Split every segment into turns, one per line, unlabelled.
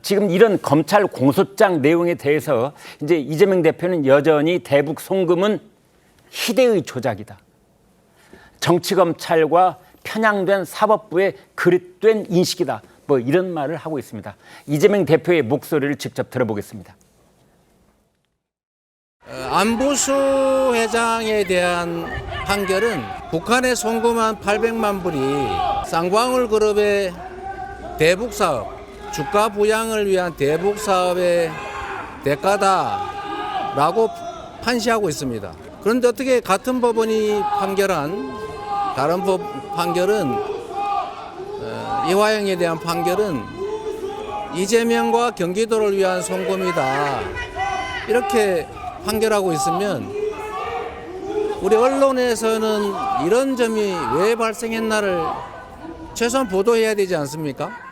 지금 이런 검찰 공소장 내용에 대해서 이제 이재명 대표는 여전히 대북 송금은 희대의 조작이다. 정치검찰과 편향된 사법부의 그릇된 인식이다. 뭐 이런 말을 하고 있습니다. 이재명 대표의 목소리를 직접 들어보겠습니다.
안보수 회장에 대한 판결은 북한에 송금한 800만 불이 쌍방울 그룹의 대북 사업, 주가 부양을 위한 대북 사업의 대가다라고 판시하고 있습니다. 그런데 어떻게 같은 법원이 판결한 다른 판결은 이화영에 대한 판결은 이재명과 경기도를 위한 송금이다 이렇게 판결하고 있으면 우리 언론에서는 이런 점이 왜 발생했나를 최소한 보도해야 되지 않습니까?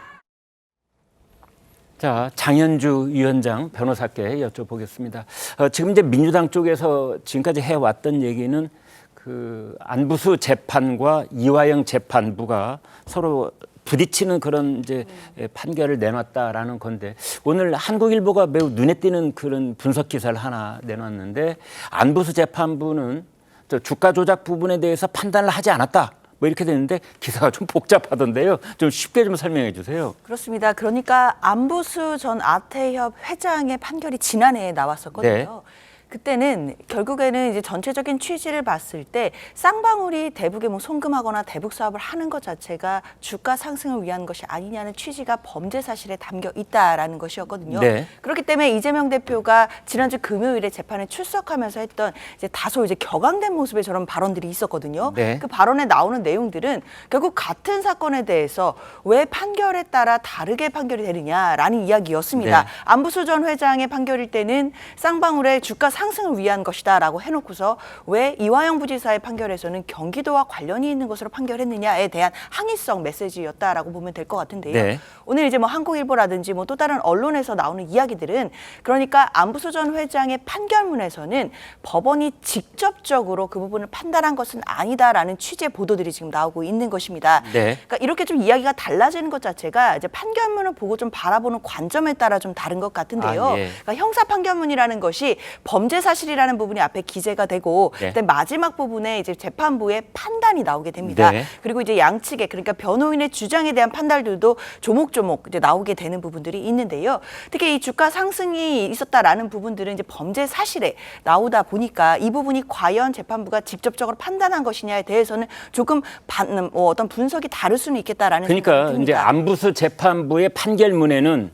자, 장현주 위원장 변호사께 여쭤보겠습니다. 지금 이제 민주당 쪽에서 지금까지 해왔던 얘기는 그 안부수 재판과 이화영 재판부가 서로 부딪히는 그런 이제 판결을 내놨다라는 건데, 오늘 한국일보가 매우 눈에 띄는 그런 분석 기사를 하나 내놨는데, 안부수 재판부는 주가 조작 부분에 대해서 판단을 하지 않았다. 뭐 이렇게 되는데 기사가 좀 복잡하던데요. 좀 쉽게 좀 설명해 주세요.
그렇습니다. 그러니까 안부수 전 아태협 회장의 판결이 지난해에 나왔었거든요.
네.
그때는 결국에는 이제 전체적인 취지를 봤을 때 쌍방울이 대북에 뭐 송금하거나 대북 사업을 하는 것 자체가 주가 상승을 위한 것이 아니냐는 취지가 범죄 사실에 담겨 있다라는 것이었거든요.
네.
그렇기 때문에 이재명 대표가 지난주 금요일에 재판에 출석하면서 했던 이제 다소 이제 격앙된 모습의 저런 발언들이 있었거든요.
네.
그 발언에 나오는 내용들은 결국 같은 사건에 대해서 왜 판결에 따라 다르게 판결이 되느냐라는 이야기였습니다.
네.
안부수 전 회장의 판결일 때는 쌍방울의 주가 상승을 위한 것이다라고 해놓고서 왜 이화영 부지사의 판결에서는 경기도와 관련이 있는 것으로 판결했느냐에 대한 항의성 메시지였다라고 보면 될 것 같은데요.
네.
오늘 이제 뭐 한국일보라든지 뭐 또 다른 언론에서 나오는 이야기들은 그러니까 안부수 전 회장의 판결문에서는 법원이 직접적으로 그 부분을 판단한 것은 아니다라는 취지의 보도들이 지금 나오고 있는 것입니다.
네.
그러니까 이렇게 좀 이야기가 달라지는 것 자체가 이제 판결문을 보고 좀 바라보는 관점에 따라 좀 다른 것 같은데요.
아, 예.
그러니까 형사 판결문이라는 것이 범죄 사실이라는 부분이 앞에 기재가 되고
네.
그다음에 마지막 부분에 이제 재판부의 판단이 나오게 됩니다.
네.
그리고 이제 양측의 그러니까 변호인의 주장에 대한 판단들도 조목조목 이제 나오게 되는 부분들이 있는데요. 특히 이 주가 상승이 있었다라는 부분들은 이제 범죄 사실에 나오다 보니까 이 부분이 과연 재판부가 직접적으로 판단한 것이냐에 대해서는 조금 어떤 분석이 다를 수는 있겠다라는
그러니까
생각이 듭니다.
이제 안부수 재판부의 판결문에는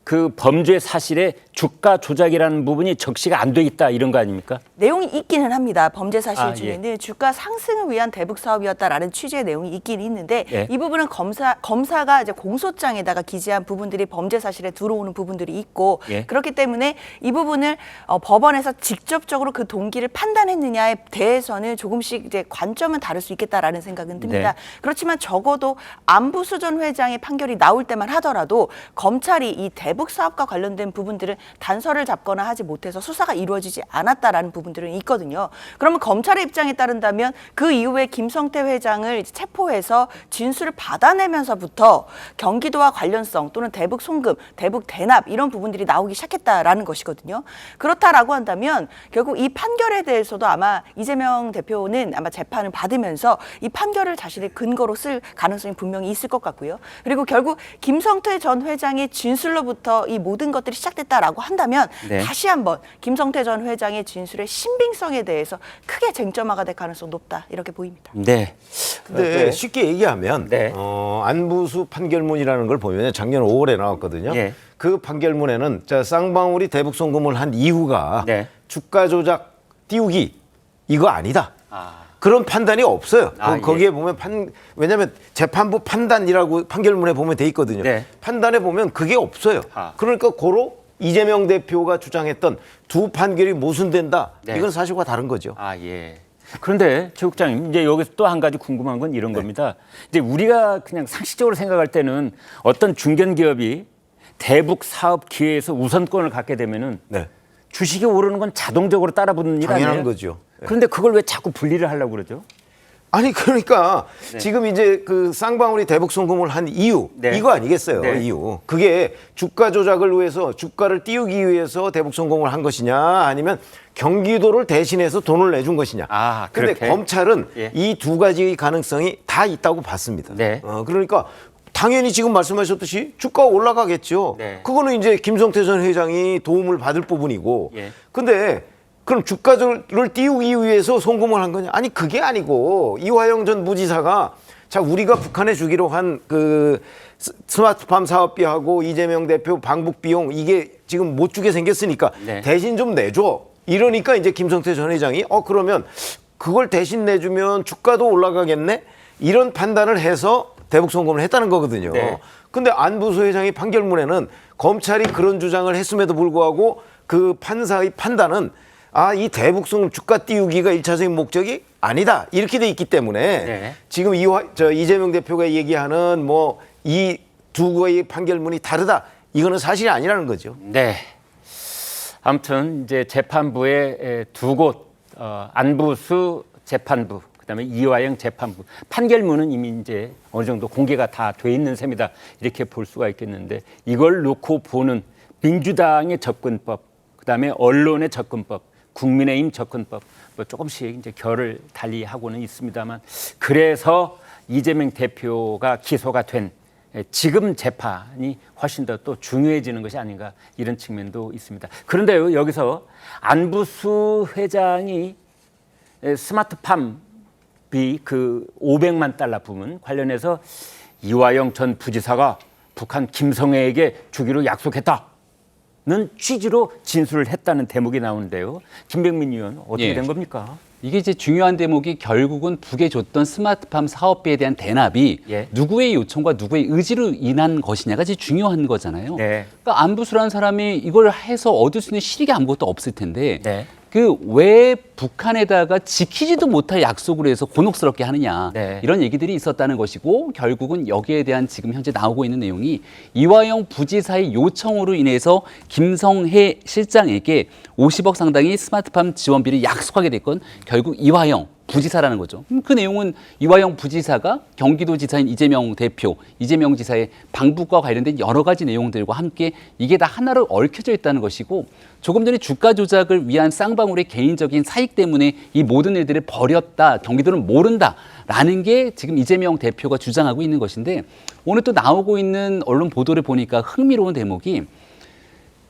그 범죄 사실에 주가 조작이라는 부분이 적시가 안 돼 있다 이런 거 아닙니까?
내용이 있기는 합니다. 범죄 사실
아,
중에는
예.
주가 상승을 위한 대북 사업이었다라는 취지의 내용이 있긴 있는데
예.
이 부분은 검사가 이제 공소장에다가 기재한 부분들이 범죄 사실에 들어오는 부분들이 있고
예.
그렇기 때문에 이 부분을 법원에서 직접적으로 그 동기를 판단했느냐에 대해서는 조금씩 이제 관점은 다를 수 있겠다라는 생각은 듭니다.
네.
그렇지만 적어도 안부수 전 회장의 판결이 나올 때만 하더라도 검찰이 이 대북 사업과 관련된 부분들은 단서를 잡거나 하지 못해서 수사가 이루어지지 않았다라는 부분들은 있거든요. 그러면 검찰의 입장에 따른다면 그 이후에 김성태 회장을 체포해서 진술을 받아내면서부터 경기도와 관련성 또는 대북 송금, 대북 대납 이런 부분들이 나오기 시작했다라는 것이거든요. 그렇다라고 한다면 결국 이 판결에 대해서도 아마 이재명 대표는 아마 재판을 받으면서 이 판결을 자신의 근거로 쓸 가능성이 분명히 있을 것 같고요. 그리고 결국 김성태 전 회장의 진술로부터 이 모든 것들이 시작됐다라고 한다면
네.
다시 한번 김성태 전 회장의 진술의 신빙성에 대해서 크게 쟁점화가 될 가능성이 높다 이렇게 보입니다.
네.
근데 쉽게 얘기하면
네.
안부수 판결문이라는 걸 보면 작년 5월에 나왔거든요.
예.
그 판결문에는 쌍방울이 대북 송금을 한 이유가
네.
주가 조작 띄우기 이거 아니다. 그런 판단이 없어요.
아,
거기에 보면 왜냐하면 재판부 판단이라고 판결문에 보면 돼 있거든요.
네.
판단에 보면 그게 없어요. 그러니까 고로 이재명 대표가 주장했던 두 판결이 모순된다.
네.
이건 사실과 다른 거죠.
아, 예. 그런데 최 국장님, 이제 여기서 또 한 가지 궁금한 건 이런 겁니다. 이제 우리가 그냥 상식적으로 생각할 때는 어떤 중견기업이 대북 사업 기회에서 우선권을 갖게 되면은
네.
주식이 오르는 건 자동적으로 따라붙는 일 아니에요?
당연한 거죠.
그런데 그걸 왜 자꾸 분리를 하려고 그러죠?
아니 그러니까 지금 이제 그 쌍방울이 대북 송금을 한 이유
네.
이거 아니겠어요?
네.
이유 그게 주가 조작을 위해서 주가를 띄우기 위해서 대북 송금을 한 것이냐 아니면 경기도를 대신해서 돈을 내준 것이냐.
아,
근데
그렇게?
검찰은
예.
이 두 가지의 가능성이 다 있다고 봤습니다.
네.
그러니까 당연히 지금 말씀하셨듯이 주가가 올라가겠죠.
네.
그거는 이제 김성태 전 회장이 도움을 받을 부분이고.
예.
근데 그럼 주가를 띄우기 위해서 송금을 한 거냐? 아니 그게 아니고 이화영 전 부지사가 자 우리가 북한에 주기로 한 그 스마트팜 사업비하고 이재명 대표 방북 비용 이게 지금 못 주게 생겼으니까
네.
대신 좀 내줘. 이러니까 이제 김성태 전 회장이 그러면 그걸 대신 내주면 주가도 올라가겠네? 이런 판단을 해서 대북 송금을 했다는 거거든요.
네.
근데 안부수 회장이 판결문에는 검찰이 그런 주장을 했음에도 불구하고 그 판사의 판단은 이 대북 송금 주가 띄우기가 일차적인 목적이 아니다. 이렇게 돼 있기 때문에
네.
지금 이재명 대표가 얘기하는 뭐 이 두 개의 판결문이 다르다. 이거는 사실이 아니라는 거죠.
네. 아무튼 이제 재판부에 두 곳 안부수 재판부 그다음에 이화영 재판부 판결문은 이미 이제 어느 정도 공개가 다 돼 있는 셈이다 이렇게 볼 수가 있겠는데 이걸 놓고 보는 민주당의 접근법 그다음에 언론의 접근법 국민의힘 접근법 뭐 조금씩 이제 결을 달리하고는 있습니다만 그래서 이재명 대표가 기소가 된 지금 재판이 훨씬 더 또 중요해지는 것이 아닌가 이런 측면도 있습니다. 그런데요 여기서 안부수 회장이 스마트팜비 그 500만 달러 부분 관련해서 이화영 전 부지사가 북한 김성애에게 주기로 약속했다는 취지로 진술을 했다는 대목이 나오는데요. 김병민 의원 어떻게
예.
된 겁니까?
이게 이제 중요한 대목이 결국은 북에 줬던 스마트팜 사업비에 대한 대납이
예.
누구의 요청과 누구의 의지로 인한 것이냐가 제일 중요한 거잖아요.
네.
그러니까 안부수라는 사람이 이걸 해서 얻을 수 있는 실익이 아무것도 없을 텐데
네.
그 왜 북한에다가 지키지도 못할 약속을 해서 곤혹스럽게 하느냐
네.
이런 얘기들이 있었다는 것이고 결국은 여기에 대한 지금 현재 나오고 있는 내용이 이화영 부지사의 요청으로 인해서 김성해 실장에게 50억 상당의 스마트팜 지원비를 약속하게 됐건 결국 이화영 부지사라는 거죠. 그 내용은 이화영 부지사가 경기도지사인 이재명 대표, 이재명 지사의 방북과 관련된 여러 가지 내용들과 함께 이게 다 하나로 얽혀져 있다는 것이고 조금 전에 주가 조작을 위한 쌍방울의 개인적인 사익 때문에 이 모든 일들을 벌였다, 경기도는 모른다라는 게 지금 이재명 대표가 주장하고 있는 것인데 오늘 또 나오고 있는 언론 보도를 보니까 흥미로운 대목이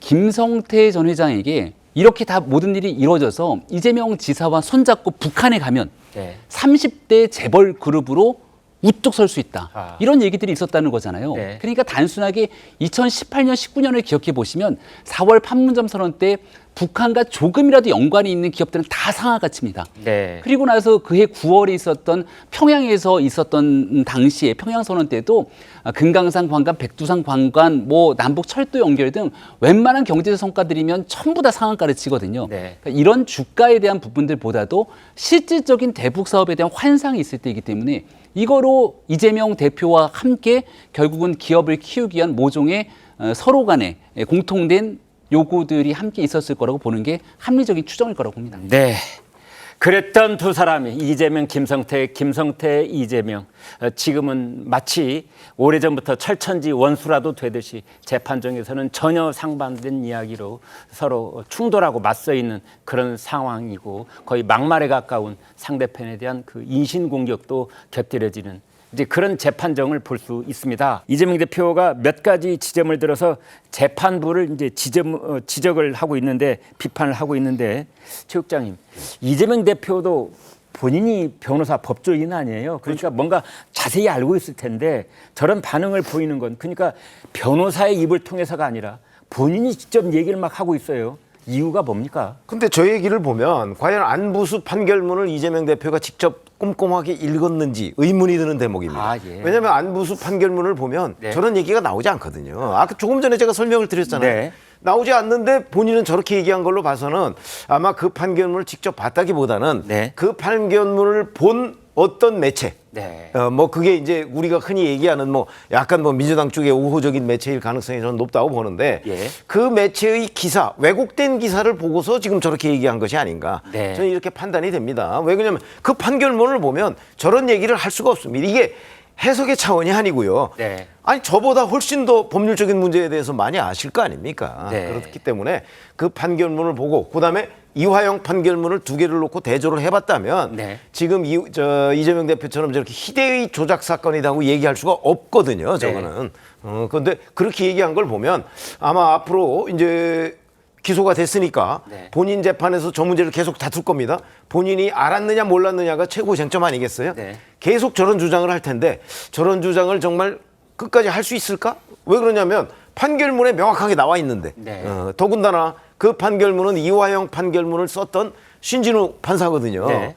김성태 전 회장에게 이렇게 다 모든 일이 이루어져서 이재명 지사와 손잡고 북한에 가면
네.
30대 재벌 그룹으로 우뚝 설 수 있다.
아.
이런 얘기들이 있었다는 거잖아요.
네.
그러니까 단순하게 2018년, 19년을 기억해 보시면 4월 판문점 선언 때 북한과 조금이라도 연관이 있는 기업들은 다 상하가 칩니다.
네.
그리고 나서 그해 9월에 있었던 평양에서 있었던 당시에 평양선언 때도 금강산 관광, 백두산 관광, 뭐 남북 철도 연결 등 웬만한 경제적 성과들이면 전부 다 상한가를 치거든요.
네.
그러니까 이런 주가에 대한 부분들보다도 실질적인 대북 사업에 대한 환상이 있을 때이기 때문에 이거로 이재명 대표와 함께 결국은 기업을 키우기 위한 모종의 서로 간에 공통된 요구들이 함께 있었을 거라고 보는 게 합리적인 추정일 거라고 봅니다.
네. 그랬던 두 사람이 이재명, 김성태, 이재명. 지금은 마치 오래전부터 철천지 원수라도 되듯이 재판정에서는 전혀 상반된 이야기로 서로 충돌하고 맞서 있는 그런 상황이고 거의 막말에 가까운 상대편에 대한 그 인신공격도 곁들여지는 이제 그런 재판정을 볼 수 있습니다. 이재명 대표가 몇 가지 지점을 들어서 재판부를 이제 지적을 하고 있는데 비판을 하고 있는데 체육장님 이재명 대표도 본인이 변호사 법조인 아니에요. 그러니까 뭔가 자세히 알고 있을 텐데 저런 반응을 보이는 건 그러니까 변호사의 입을 통해서가 아니라 본인이 직접 얘기를 막 하고 있어요. 이유가 뭡니까?
근데 저 얘기를 보면 과연 안부수 판결문을 이재명 대표가 직접 꼼꼼하게 읽었는지 의문이 드는 대목입니다.
아, 예.
왜냐하면 안부수 판결문을 보면
네.
저런 얘기가 나오지 않거든요. 아까 조금 전에 제가 설명을 드렸잖아요.
네.
나오지 않는데 본인은 저렇게 얘기한 걸로 봐서는 아마 그 판결문을 직접 봤다기보다는
네.
그 판결문을 본 어떤 매체,
네.
뭐 그게 이제 우리가 흔히 얘기하는 뭐 약간 뭐 민주당 쪽의 우호적인 매체일 가능성이 저는 높다고 보는데
예.
그 매체의 기사, 왜곡된 기사를 보고서 지금 저렇게 얘기한 것이 아닌가.
네.
저는 이렇게 판단이 됩니다. 왜 그러냐면 그 판결문을 보면 저런 얘기를 할 수가 없습니다. 이게 해석의 차원이 아니고요.
네.
아니 저보다 훨씬 더 법률적인 문제에 대해서 많이 아실 거 아닙니까?
네.
그렇기 때문에 그 판결문을 보고 그다음에 이화영 판결문을 두 개를 놓고 대조를 해봤다면
네.
지금 이재명 대표처럼 저렇게 희대의 조작 사건이라고 얘기할 수가 없거든요. 저거는. 그런데 그렇게 얘기한 걸 보면 아마 앞으로 이제 기소가 됐으니까
네.
본인 재판에서 저 문제를 계속 다툴 겁니다. 본인이 알았느냐 몰랐느냐가 최고 쟁점 아니겠어요?
네.
계속 저런 주장을 할 텐데 저런 주장을 정말 끝까지 할 수 있을까? 왜 그러냐면 판결문에 명확하게 나와 있는데
네.
더군다나 그 판결문은 이화영 판결문을 썼던 신진우 판사거든요.
네.